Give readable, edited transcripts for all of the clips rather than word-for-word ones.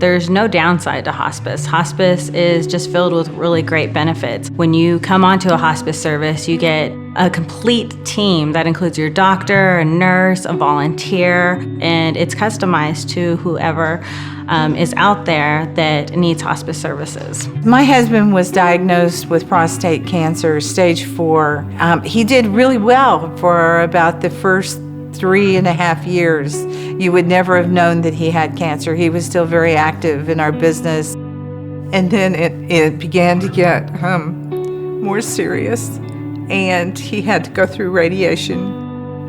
There's no downside to hospice. Hospice is just filled with really great benefits. When you come onto a hospice service, you get a complete team that includes your doctor, a nurse, a volunteer, and it's customized to whoever is out there that needs hospice services. My husband was diagnosed with prostate cancer, stage 4. He did really well for about the first 3.5 years. You would never have known that he had cancer. He was still very active in our business. And then it began to get more serious, and he had to go through radiation.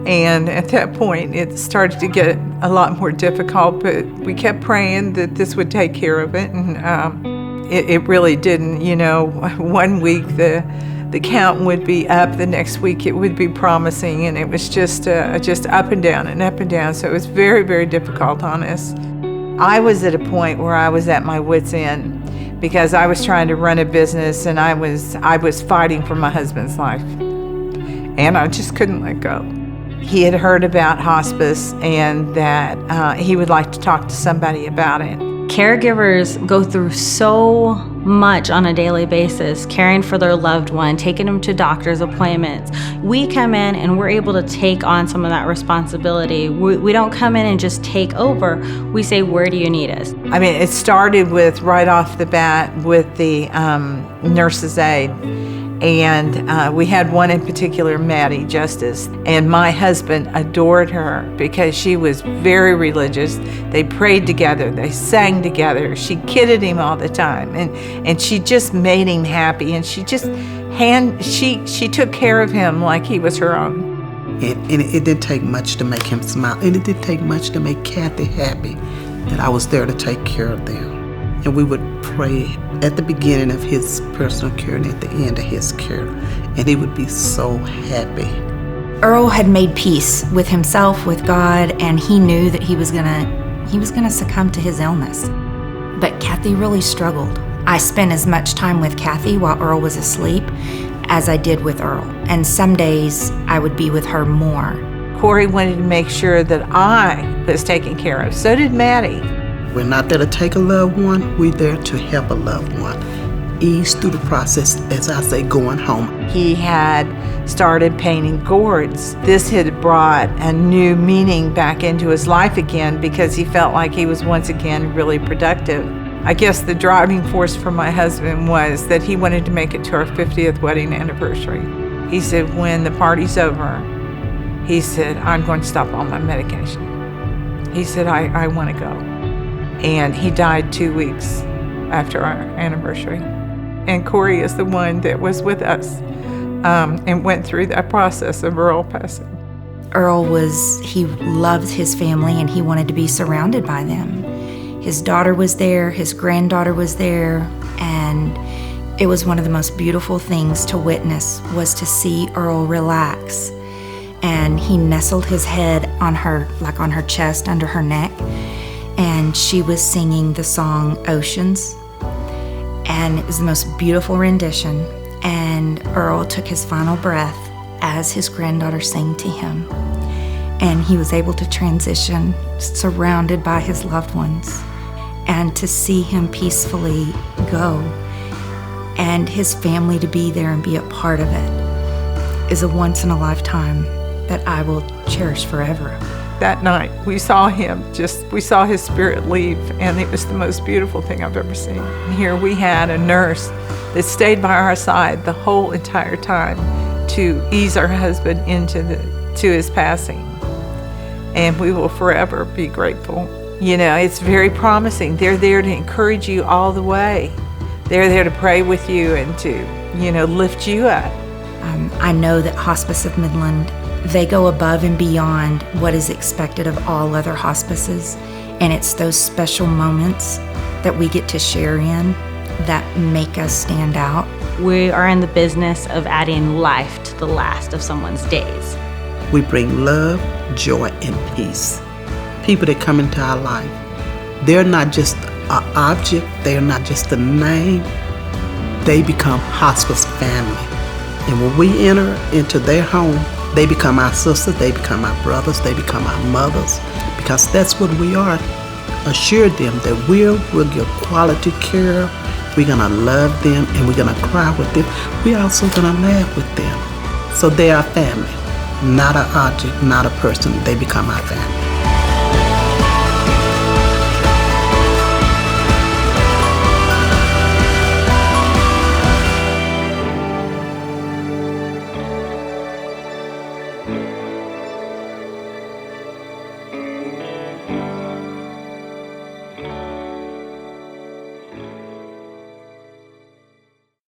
And at that point, it started to get a lot more difficult, but we kept praying that this would take care of it, and it really didn't. You know, one week the count would be up, the next week it would be promising, and it was just up and down and up and down. So it was very, very difficult on us. I was at a point where I was at my wit's end because I was trying to run a business, and I was fighting for my husband's life, and I just couldn't let go. He had heard about hospice and that he would like to talk to somebody about it. Caregivers go through so much on a daily basis, caring for their loved one, taking them to doctor's appointments. We come in and we're able to take on some of that responsibility. We don't come in and just take over. We say, where do you need us? I mean, it started with right off the bat with the nurse's aide. And we had one in particular, Maddie Justice, and my husband adored her because she was very religious. They prayed together, they sang together, she kidded him all the time, and she just made him happy, and she took care of him like he was her own. And it didn't take much to make him smile, and it didn't take much to make Kathy happy that I was there to take care of them. And we would pray at the beginning of his personal care and at the end of his care, and he would be so happy. Earl had made peace with himself, with God, and he knew that he was gonna succumb to his illness. But Kathy really struggled. I spent as much time with Kathy while Earl was asleep as I did with Earl, and some days I would be with her more. Corey wanted to make sure that I was taken care of. So did Maddie. We're not there to take a loved one, we're there to help a loved one. Ease through the process, as I say, going home. He had started painting gourds. This had brought a new meaning back into his life again because he felt like he was once again really productive. I guess the driving force for my husband was that he wanted to make it to our 50th wedding anniversary. He said, when the party's over, he said, I'm going to stop all my medication. He said, I want to go. And he died 2 weeks after our anniversary. And Corey is the one that was with us and went through that process of Earl passing. Earl he loved his family and he wanted to be surrounded by them. His daughter was there, his granddaughter was there, and it was one of the most beautiful things to witness was to see Earl relax. And he nestled his head on her, like on her chest, under her neck, and she was singing the song Oceans, and it was the most beautiful rendition. And Earl took his final breath as his granddaughter sang to him, and he was able to transition surrounded by his loved ones, and to see him peacefully go and his family to be there and be a part of it is a once in a lifetime that I will cherish forever. That night, we saw his spirit leave, and it was the most beautiful thing I've ever seen. And here we had a nurse that stayed by our side the whole entire time to ease our husband to his passing. And we will forever be grateful. You know, it's very promising. They're there to encourage you all the way. They're there to pray with you and to, lift you up. I know that Hospice of Midland, they go above and beyond what is expected of all other hospices, and it's those special moments that we get to share in that make us stand out. We are in the business of adding life to the last of someone's days. We bring love, joy, and peace. People that come into our life, they're not just an object, they're not just a name, they become hospice family. And when we enter into their home, they become our sisters, they become our brothers, they become our mothers, because that's what we are. assure them that we'll give quality care, we're gonna love them, and we're gonna cry with them. We're also gonna laugh with them. So they are family, not an object, not a person. They become our family.